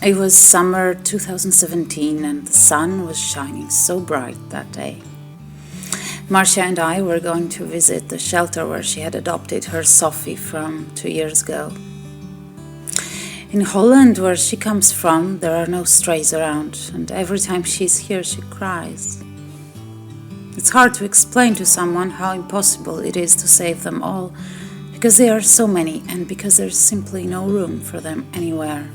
It was summer 2017 and the sun was shining so bright that day. Marcia and I were going to visit the shelter where she had adopted her Sophie from 2 years ago. In Holland, where she comes from, there are no strays around, and every time she's here she cries. It's hard to explain to someone how impossible it is to save them all, because there are so many and because there's simply no room for them anywhere.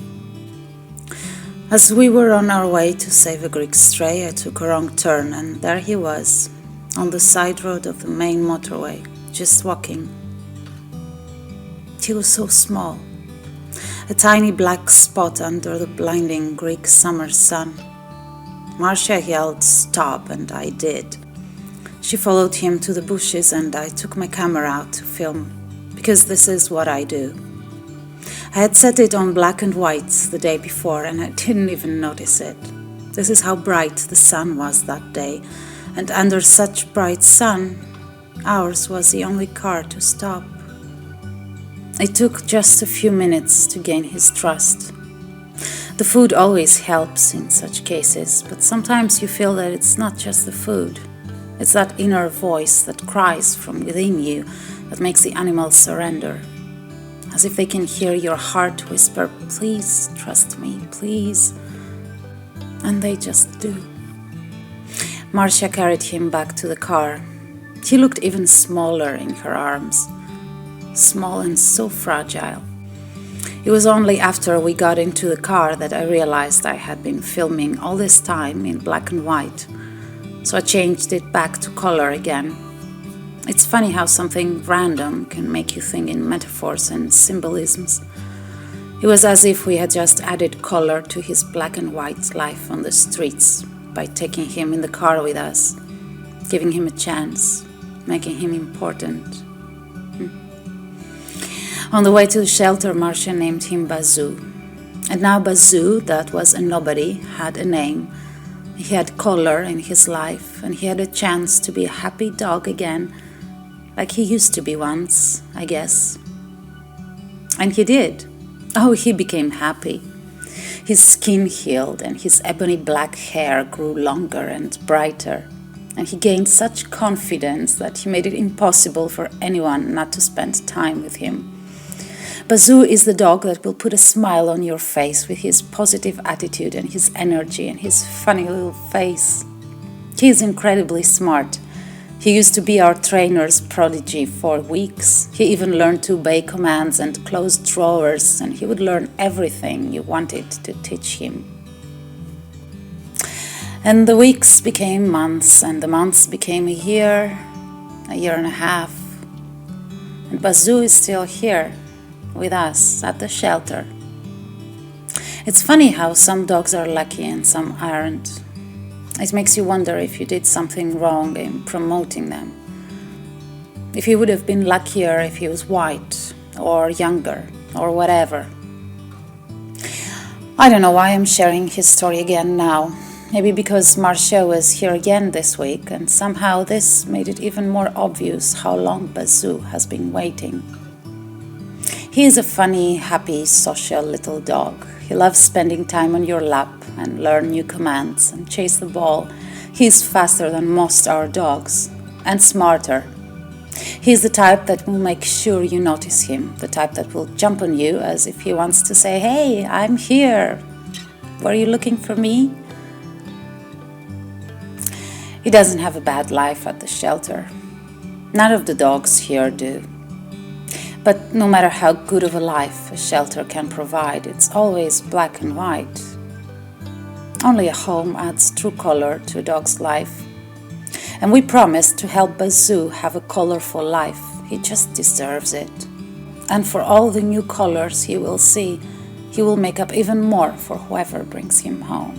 As we were on our way to save a Greek stray, I took a wrong turn, and there he was, on the side road of the main motorway, just walking. He was so small, a tiny black spot under the blinding Greek summer sun. Marcia yelled, "Stop," and I did. She followed him to the bushes, and I took my camera out to film, because this is what I do. I had set it on black and white the day before, and I didn't even notice it. This is how bright the sun was that day, and under such bright sun, ours was the only car to stop. It took just a few minutes to gain his trust. The food always helps in such cases, but sometimes you feel that it's not just the food. It's that inner voice that cries from within you that makes the animals surrender. As if they can hear your heart whisper, "Please trust me, please." And they just do. Marcia carried him back to the car. He looked even smaller in her arms. Small and so fragile. It was only after we got into the car that I realized I had been filming all this time in black and white, so I changed it back to color again. It's funny how something random can make you think in metaphors and symbolisms. It was as if we had just added color to his black and white life on the streets by taking him in the car with us, giving him a chance, making him important. On the way to the shelter, Marcia named him Bazoo. And now Bazoo, that was a nobody, had a name. He had color in his life, and he had a chance to be a happy dog again, like he used to be once, I guess. And he did. Oh, he became happy. His skin healed, and his ebony black hair grew longer and brighter, and he gained such confidence that he made it impossible for anyone not to spend time with him. Bazoo is the dog that will put a smile on your face with his positive attitude and his energy and his funny little face. He is incredibly smart. He used to be our trainer's prodigy for weeks. He even learned to obey commands and close drawers, and he would learn everything you wanted to teach him. And the weeks became months, and the months became a year and a half. And Bazoo is still here with us at the shelter. It's funny how some dogs are lucky and some aren't. It makes you wonder if you did something wrong in promoting them. If he would have been luckier if he was white or younger or whatever. I don't know why I'm sharing his story again now. Maybe because Marcia was here again this week, and somehow this made it even more obvious how long Bazoo has been waiting. He is a funny, happy, social little dog. He loves spending time on your lap and learn new commands and chase the ball. He is faster than most our dogs and smarter. He is the type that will make sure you notice him, the type that will jump on you as if he wants to say, "Hey, I'm here. Were you looking for me?" He doesn't have a bad life at the shelter. None of the dogs here do. But no matter how good of a life a shelter can provide, it's always black and white. Only a home adds true color to a dog's life. And we promised to help Bazoo have a colorful life. He just deserves it. And for all the new colors he will see, he will make up even more for whoever brings him home.